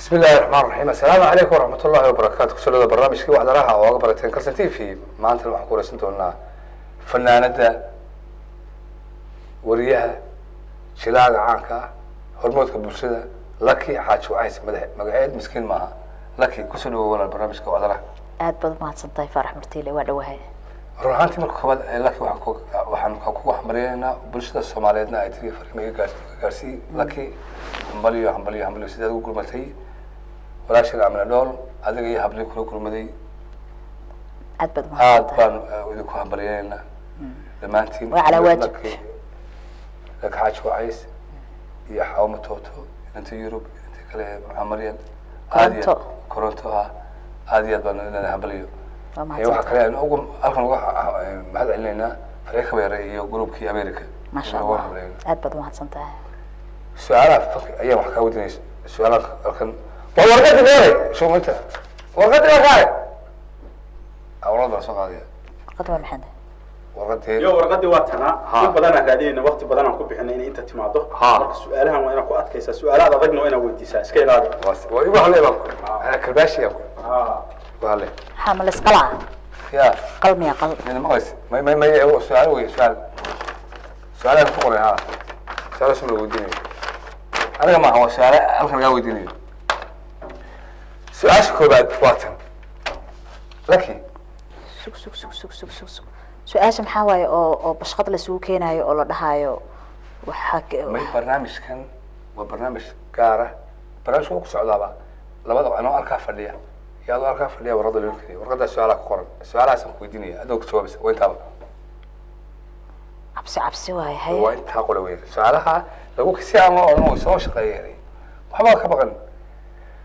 بسم الله الرحمن الرحيم السلام عليكم ورحمة الله وبركاته كسلوا برنامج كي واحد راح وأقبلتين كرسنتي في ما أنت الواحد كورة سنتونا فنانة وريها شلاق عنك هرمود كبرشدة لكي حاج وعيس مقعد مسكين معها لكي كسلوا ولا البرنامج كي واحد راح أدبل ما تصدق فرح مرتيلي وعدوها روحانتي مركو خبر لكي waxaan ku xamreeyna bulshada Soomaaliyeedna ay tii fariimaha gaarsi laki hambaliyo sida ugu gurmatay walaashiga amna dhool adiga iyo habli kula gurmaday aad baan idinku hambaliyayna dhamaantiin وعلى واجب لك حاج وعيس iyo xawma tooto inta Yurub inta kale Maryan كورونتو aad iyo baan inaan hambaliyo waxa kale aan ugu halkan mahad celinayna فريق بيري جروب أمريكا ما شاء الله أدبت ما حصلتها سؤالات أيام حكاودني سؤالات لكن والله ورقتي غيري شو أنت ورقتي غيري أولاد رسول الله ورقتي وين محمد ورقتي يو ورقتي وقتنا بدنا قاعدين وقت بدنا نكون بحنا إن أنت تماضو سؤالها وأنا قوات كيس سؤالات ضجنا وأنا ودي ساس كي لا ويبغى عليه بقى أنا كرباشي يا أخوي حامل اسقلع يا قلبي يا قلب من المغرس ما هو سؤال ويا سؤال الفقري ها سؤال اسمه وديني أنا ما هو سؤال أنا وديني سؤال شكوبات واتن لكن سؤال محاوي أو بشخط لسوكين هاي أو لدهايو وحك ما برنامج كان وبرنامج كاره برنامج هو كسعودة لبضع أنا أركع فردية يا الله أركع فردية ورد اليوم ورد السؤال قرن السؤال عشان كويديني أدوك شو بس وين تابع عبسي واي هاي وين تاقول وين سؤالها لو كسي أنا أو سوش غيري وحما كبغن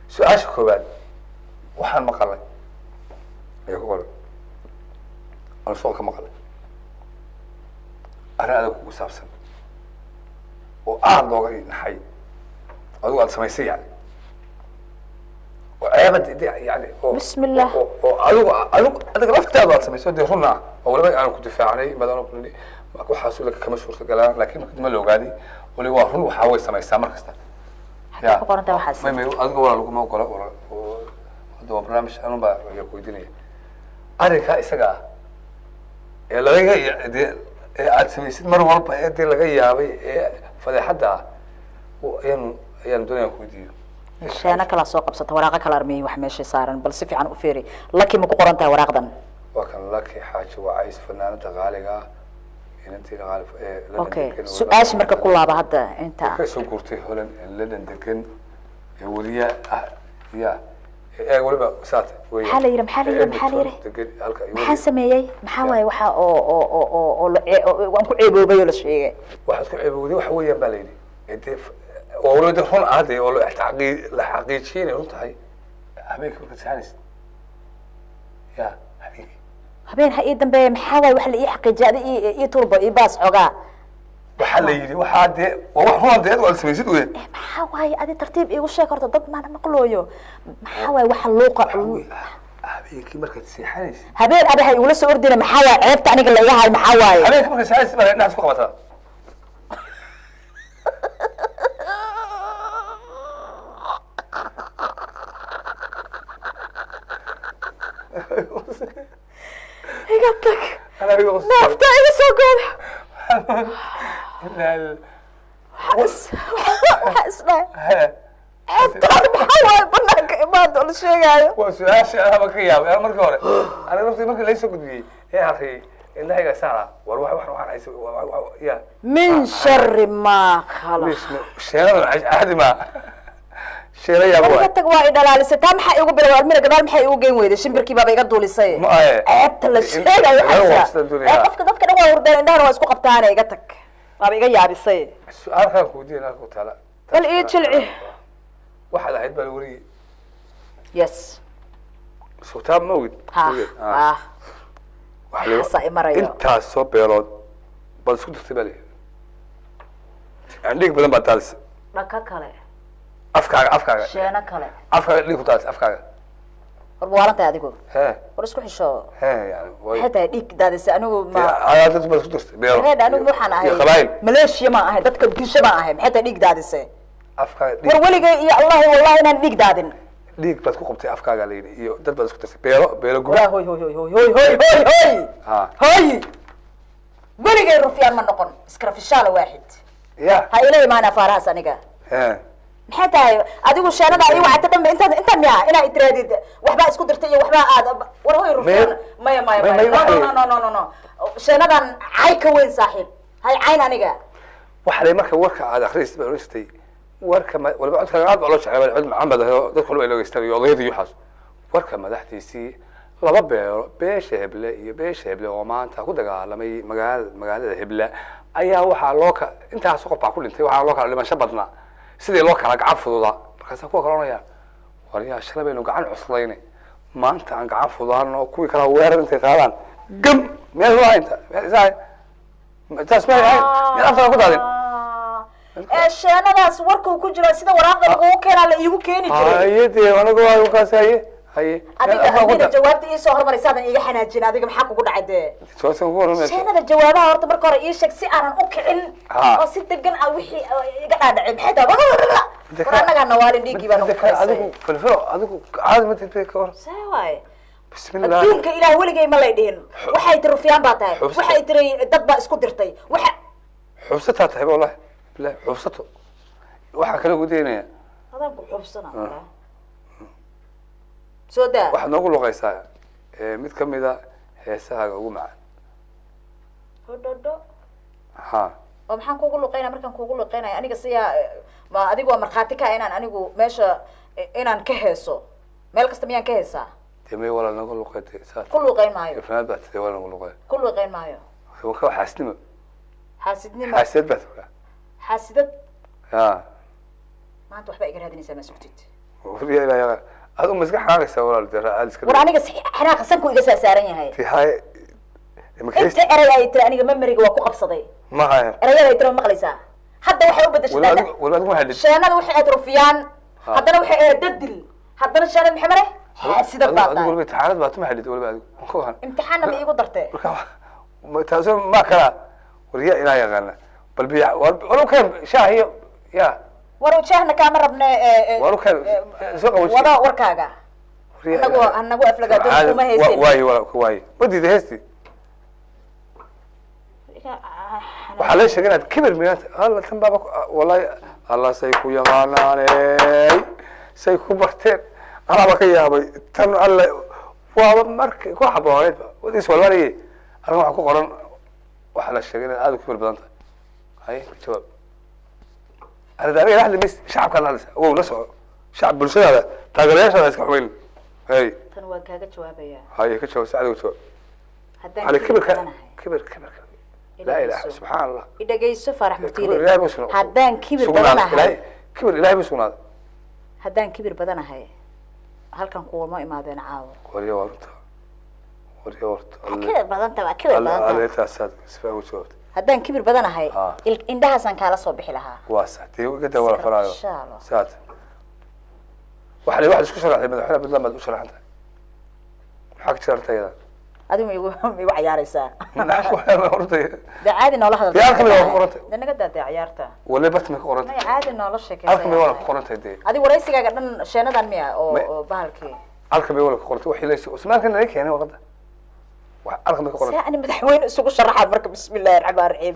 سؤال شو بعد وحن مقالة يقول أنا سؤال كمقالة أنا أدوك وسافسن وأعرض وغير نحي أدوك أنت سميسي يعني وعيبت يعني بسم الله أدوك لفت هذا سميسي ودي رنا أولا أنا كنت فاعلي بدل أنا كنت ما حاسس لك كم شهور تقلان لكن كنت ملو قادي واللي واقفون وحاول سميسي مركزته يا فقرة أنت وحاسس ما أدوك ولا لكم ما وقلا ولا هذا برنامج أنا بقى يقودني أريكا إسقى يلا لقى عاد سميسي مرة والله يدي لقى يابي فلحدها وين الدنيا كوديو شأنا كلا سوق بسط ورقة كلا رمي وحماشي صارن بل صفي عن أفيري لكن مقارنتها ورقة وكان لك حاجة وعايز فنانة غالية إن أنت غالب أوكي سؤال مركب كلها بعد أنت كيسو قرتي هولن لندن دكن يوريا يا أقول بقى سات حاليرة محسمية محاوي وحا أو وأنكو عيبو بيولا شيء واحد كل عيبو دي وحويا باليني أنت وولد هون عادي ولا حقيقيين أنت هاي حبيبك بتسانس يا حبيبي habeen ha ii dambeeyay maxaa way wax la ii xaqiijiyay ii turbo ii baas xogaa waxa la yiri waxa de wax hon deed wal sameeysid weyn maxaa way adi tartiib iigu sheeg horta dad ma maqlooyo maxaa way waxa luuqa habeenkii markaad seexanaysid habeen abahay ula soo ordina maxaa way ceebta aniga la yahay maxaa way habeenkii markaad seexanaysid baa inaad isku qabataa يقطك نافتا إلى سوقنا حس أنت محاول بناك ما تقول شيء يعني وسؤال أنا بكيا أنا مركورة أنا نفسي مركي ليس قدي يا أخي إلا هي سارة وروح عايز يا من شر ما خلق شر عادي ما شيء يا أبوي قلت وايد دلالة ستام حق يقول بالوالد من قدام حق يقول جين ويد شمبر كي بابا يقدر لسه عبت الشيء يا حسن قف كده هو ورد عندنا واسكو قبتانه يقتك بابا يقول يا بيصير السؤال خلك ودي أنا قلت لا قال إيه تشلعي واحد عيد بالوري يس صوتها موجود حسا مريض أنت صوب بيرود بس كنت تبالي عندك بدل ما تالس ركاكله أفكار شينا كله أفكار اللي كنت أفكار والله أنت أديكو ها ورسكو حشو يعني حتى ديك دادس أنا ما أنا بس كنت هذا أنا مو حنا هاي ملاشية ما هاي دتك بكيش ما هاي حتى ديك دادس afkaaga war weligay iyo allah wallahi inaan dhiig daadin dhiig baad ku qabtay afkaaga la yidhi iyo dad baad isku tirtay beelo guba hoy hoy hoy hoy hoy hoy hoy hoy hoy weligay rufyaan ma noqon iskarafishaala waaxid ya ha ila imaana faarahaas aniga maxay tahay adigu sheenada ay wacata dhanba inta miya inaa itiraadid waxbaa isku dirtay iyo waxbaa aad war hoy rufyaan maya no sheenadan cay ka weyn saaxiib hay cayn aniga waxay marka warka aad akhriistay baa oristay warka walba codka aad baa loo jeclaa cid maxamed dadku loo eegaysta iyo odayada iyo xaas warka madaxdiisii laba beelo beesha heble iyo beesha heble oo maanta ku dagaalamay magaalada heble ayaa waxaa loo ka intaas qof baa ku dhintay waxaa loo kala dhimasho badnaa sidii loo kala gacan fududaa markaas kuwa kalonaya wariyaa shalay baynu gacan cuslaynay maanta aan gacan fududaano kuwii kala weerar intay qaadaan gam meel waa inta taas ma yahay meel afta ku daadin sheenadaas warkuu ku jira sida waraaqda lagu keenaa la iigu keeni jiray hayadee anagu waa ukaas haye adiga jawaabta ii soo hormarisaadan iiga xanaajin adiga maxaa kugu dhacay dee sheenada jawaabaha horta marka hore ii sheeg si aanan u kicin oo si degan ah wixii iga dhaadhacay maxay tahay war annagaa nawaalin dhiiggii baan adigu falfalo adigu caadi ma tidbay ka hor see waaye bismillah adduunka ilaah weligay ma lay dhihin waxay tiri rufyaan baa tahay waxay tiri dad baa isku dirtay waxa xubsataa tahay wallahi bilahi xubsato waxaa kala gudaynaya adaan ku xubsana soo daa waxaad noogu luqaysaa mid ka mid a heesahaaga ugu macaan hodhodho ha oo maxaan kugu luqeynaya markaan kugu luqeynaya aniga siyaa ma adigu waa markhaati ka inaan anigu meesha inaan ka heeso meel kasta miyaan ka heesaa deme wala nagu luqeetay saas ku luqeyn maayo ifnaad baa tidee wala nagu luqeey ku luqeyn maayo waka xaasidnimo xaasidnimo xaasidad baa tukaa xaasidad ya maanta waxbaa iga raadinaysaa ma sugtid wariya ilaa هذا مسك حاجة سوالف ترى عاد سكر. وراني قص حنا قسمكوا إجا سارين هاي. في هاي. أنت أري ترى أنا ما مريق وقف صدي. ما هاي. أري ترى مقلسة. حتى وحي بدش. ولا ما هدي. شانا وحي أتروفيان. حتى لو وحي ددل. حتى الشانا محمرة. حاسد الباطل. أقول بتحارب بات ما هدي ولا بعد. كوهن. امتحاننا بيجوا درته. ما تازم ما كلا. وريا إلى يغنى. بل بيع ولو كان شاهي يا. ورو شاهنا كاميرا ابن ورو كان سوق وش وضع وركاجا أنا جو أفلقات وما هي سين واي ودي ده هستي وحلاش شجرة كبر ميات الله تم بابك والله الله سيكو يغاناني سيكو برتين أنا بقي أبي تم الله ومرك كوا حبايب ودي سؤال وري أنا ما حكوا قرن وحلاش شجرة هذا كبر بدنته هاي شباب أنا داري راح لمس شعب كان هذا هو نسوا شعب بالشارع هذا تاجريش هذا يسكحون هاي تنوى كذا جواب يا هاي كذا سعد وشو على كبر لا إله سبحان الله إذا جاي سفر مفتيري هدان كبر بدنا هاي كبر إلهي بسون هذا هدان كبر بدنا هاي هل كان قوة ما إمادين عاو وريا ورد كبر بدنا تبع كبر بدنا على تأسد سفر وشو هدان كبر بدنا هاي إندها سان كلا صبح لها واسع تيو قد ولا فراغ سات واحد شو شرح لي مدحنا بدل ما شرح أنت حق شرحت هذا هذا ما عيارسا نعم ما قرنتي ده عادي إنه لحظة ده أركب ولا قرنتي ده نقدر ده عيارته ولا بس ما قرنتي ما عادي إنه لش كذا أركب ولا قرنتي دي هذه ورئيسي قاعد شينا ده مية أو بهالكي أركب ولا قرنتي وحي ليس اسمه كنا ليك يعني وقتها أركب ولا قرنتي أنا مدحوين سوق الشرحات مركب بسم الله الرحمن الرحيم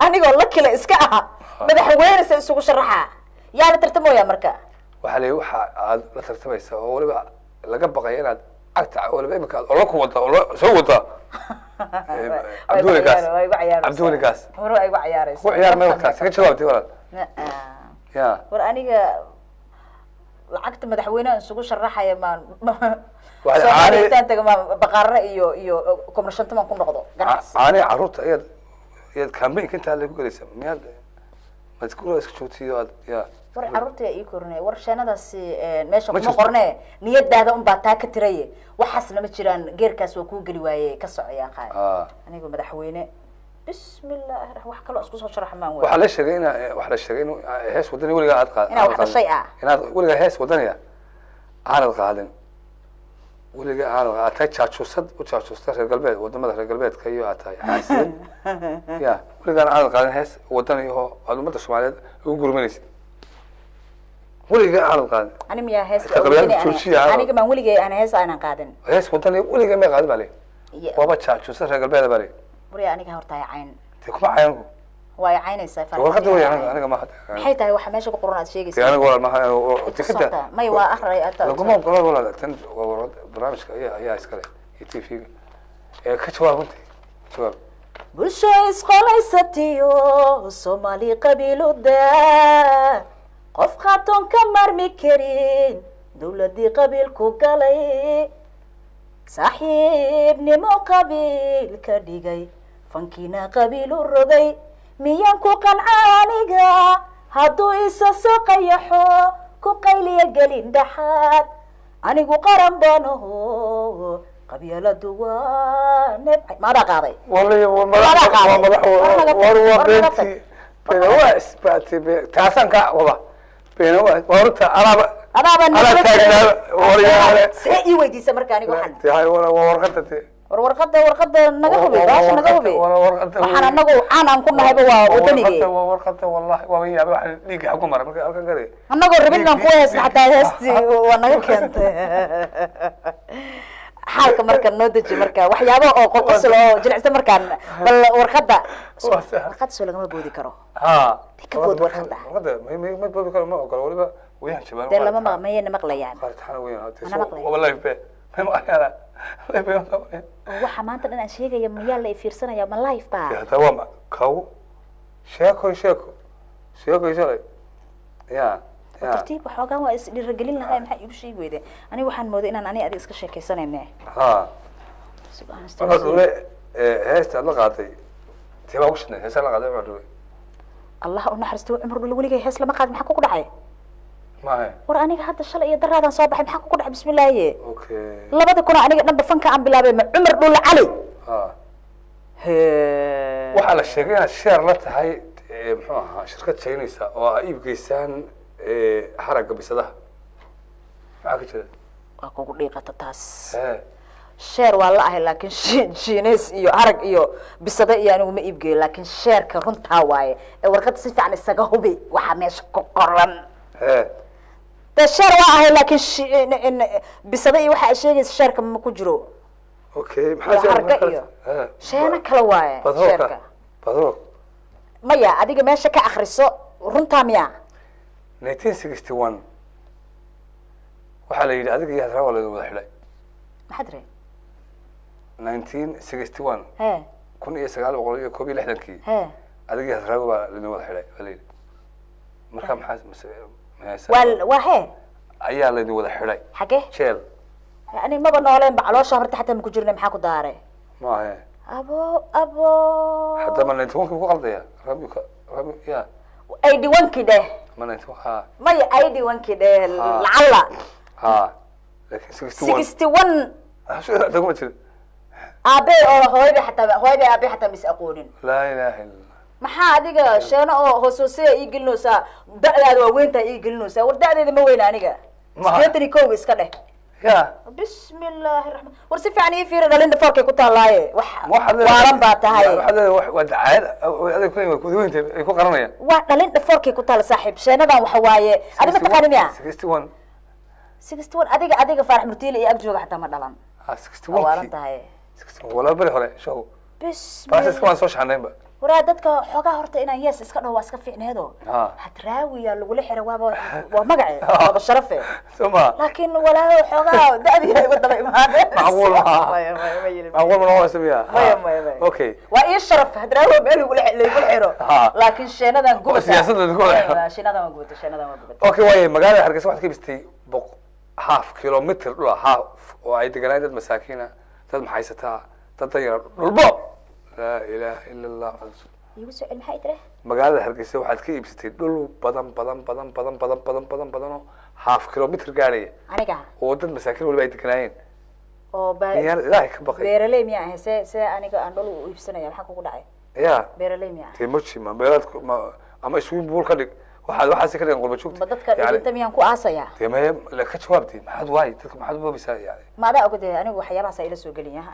أنا أقول لك كلا إسكاها مدحوين سوق الشرحات يعني ترتموا يا مركا وحلي لا ترتميس ولا بقى laga baqay inaad agta wala imika oo ku wada oo soo wada Abdullikaas hore ay uga ciyaarayso ku ciyaar ma waqtaas ka jawaabtay walaal ya war aniga lacagta madaxweynaha isugu sharaxaya maan waxa aan taga ma baqarna iyo commercial man ku noqdo ganacsi aan caruurta iyad campaign inta la ku galaysa miyaad madkuura isku joogtiyo ya war caruurta ay kornay war sheenadaasi meesha kuma qornay niyadaada un baa taa ka tiraye waxaasna ma jiraan geerkaas waa ku gali waaye ka socaya qaay anigu madaxweyne bismillaah wax kale isku soo sharax maan waxa la sheegay in hees wadani waliga aad qaad inaad waliga hees wadaniya aanad qaadin waliga aanad qaad taajusad u taajustay reer galbeed wadamada reer galbeedka iyo aatay xaasid ya waliga aanad qaadin hees wadani oo ummadda Soomaaliyeed ugu gurmanaysid ولي أنا قادم أنا ميا هيس أنا كمان ولي أنا هيس أنا قادم هيس وطني ولي ما قادم عليه بابا تشات شو صار قلبي هذا بالي وري أنا كهرتاي عين تكون عينكم واي عيني سافر ورقد ويا أنا ما حد حيتها waxa meesha ku qoran aad sheegaysaa أنا أقول ما تكده ما يوا أخرى أنت لو ما قلنا ولا تند برامج يا إسكالي يتي فيه كشوار أنت شوار bulsho isqolaysatiyo Soomaali qabiilooda qof qaatoon ka marmi karin dawladii qabiilku galay saaxiibnimo qabiil ka dhigay fankiina qabiil u rogay miyaan ku qancaaniga hadduu isa soo qayaxo ku qayliya gelin dhaxaad anigu qaran banaho qabyaaladu waa nabci ma dhaqaaday والله والله بنتي بنواس باتي تاسان كا والله بنواس ورتا أنا تاجنا وريا سيء ويديس مركا anigu waxan هاي ورقتي warqada naga hubi baash naga hubi waxaan anagu aan ku nahayba waa wadaniga warqada wallahi waa weyn yaaba waxaan dhiig xaq ku maray marka halkan gari anagu rabinaan ku heesna xataa heesti waa naga keentay xalka marka noo daji marka waxyaabo oo qosol oo jilicsan markaan bal warqada soo lagama boodi karo ka bood warqada ma boodi karo ma ogolo waliba weeyaan shabaan lama ma maqlayaan qaartaan weeyaan wallahi be ma ayana waxa maanta dhan aan sheegaya miyaa la fiirsanaya ma live ba tawama kaw sheeko ya tartiib waxoogan waa is dhiragelin lahayn maxay igu sheegi weyday aniga waxaan mooday inaan adiga iska sheekaysanayno subhanallah heesta la qaaday tiba washna heesta la qaaday umar Allah u naxariisto umar waligeey hees lama qaad maxaa ku dhacay ما war aniga hadda shalay iyo daraadan soo baxay maxaa ku dhacay bismillaahi okay labada kuna aniga dhanba fanka aan bilaabay ma umar dhul cali waxa la sheegay share la tahay muxuu ahaa shirkad Chinese oo ay iibgeysaan xaraga bisadaha maxaa ka jira waa kugu dhiiqata taas share waa la ahay laakiin Chinese iyo harag iyo bisada iyo anigu ma iibgeey laakiin shareka runta waaye warqad si fiican isaga hubi waxa meesha ku qoran شر واحد لكن بصدق واحد شيء الشركة ما كجرو. أوكي. حركة شيء كلا واي. شركة. بدروك. ما يا أديك ما شك آخر السوق رنتام يا. 1961. وحلا يجي أديك يهرب ولا ولا حلا. ما حدري. 1961. ها. كون يسقال وقولي كوبي لحدا كي. ها. أديك يهرب ولا ولا حلا ولا. مركب حاس وهي ayaa la idin wada xidhay xagee jeel yani ma banooleen bacaloosha horta xataa ma ku jirnay maxaa ku daaray ma aha abo hatta ma inta ku qaldaya rabika ya ID wankii dheh ma inta ha ma ID wankii dheh lacala ha laakiin 61 ashu dadku jir aabe oo hooyada aabe xataa mis aqoonin la ilaaha illa maxaa adiga sheeno oo hoosoosay ii gelinaysa da'daada waa weynta ii gelinaysa war da'deeda ma weyn aniga iskeetani koow iska dheh ya bismillaahir rahmaan war si fiican ii fiir dhalin farkay ku taalaaye wax waaran baa tahay waa dacaad adeeg ku weynta ay ku qaranayaan waa dhalin farkay ku taal saaxiib sheenadan waxa waaye adiga ma taqaani miya 61 adiga farax murtiile iyo ag jooga xataa ma dhalan 61 waaran tahay 61 wala bari hore show bismillah bas isku soo shaanayba waraa dadka xogaa horta inaan yes iska dhaw waa iska fiicneedo hadraawiya lagula xiro waa magace waa sharafe soma laakiin walaa xogaa da'di ay wada imaadeen macquul ma waa sameeyaa okay waa ii sharaf hadraawi meel lagu xiro laakiin sheenadan gubata siyaasadda lagu xiro sheenadan waa gubata okay way magaalada Hargeysa waxaad ka bistay half kilometer dhul half oo ay deganaan dad masaakiina dad maxaysataa dad yar dhulbo لا إله إلا الله. يوسف المحي ترى. مقالة هرقيسة واحد كي بستي دول بدن هاف كيلومتر قارية. أنا قاعد. ودن مساكين ولا بعيد كناين. أو يعني لا يكبقي. بيرلي مياه سه أنا قاعد دول ويبسنا يا حكوا كل عين. يا. بيرلي مياه. تيمشي ما بيرد ما أما يسوي بقول خليك واحد سكر ينقل بشوف. بدك يعني أنت مياه كو عصايا. تمام لك شوابتي ما حد وايد ما حد ما بيساوي يعني. ما ده أقول أنا وحياة سائلة سوقلية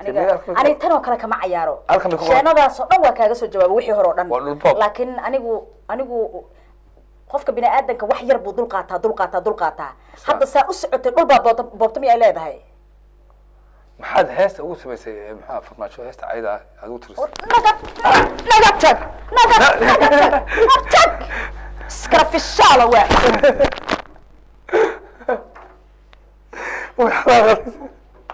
أنا تنو كلا كم عياره. شأن هذا صنوا كذا سجوا وحي هرودن. لكن أنا qofka bini aadanka wax yar buu dul qaataa hadda saa u socotay dhul baa boobta miyay leedahay maxaad heesta ugu samaysay maxaa farmaajo heesta cayda aad ugu tirisay naga tag skrafishala waa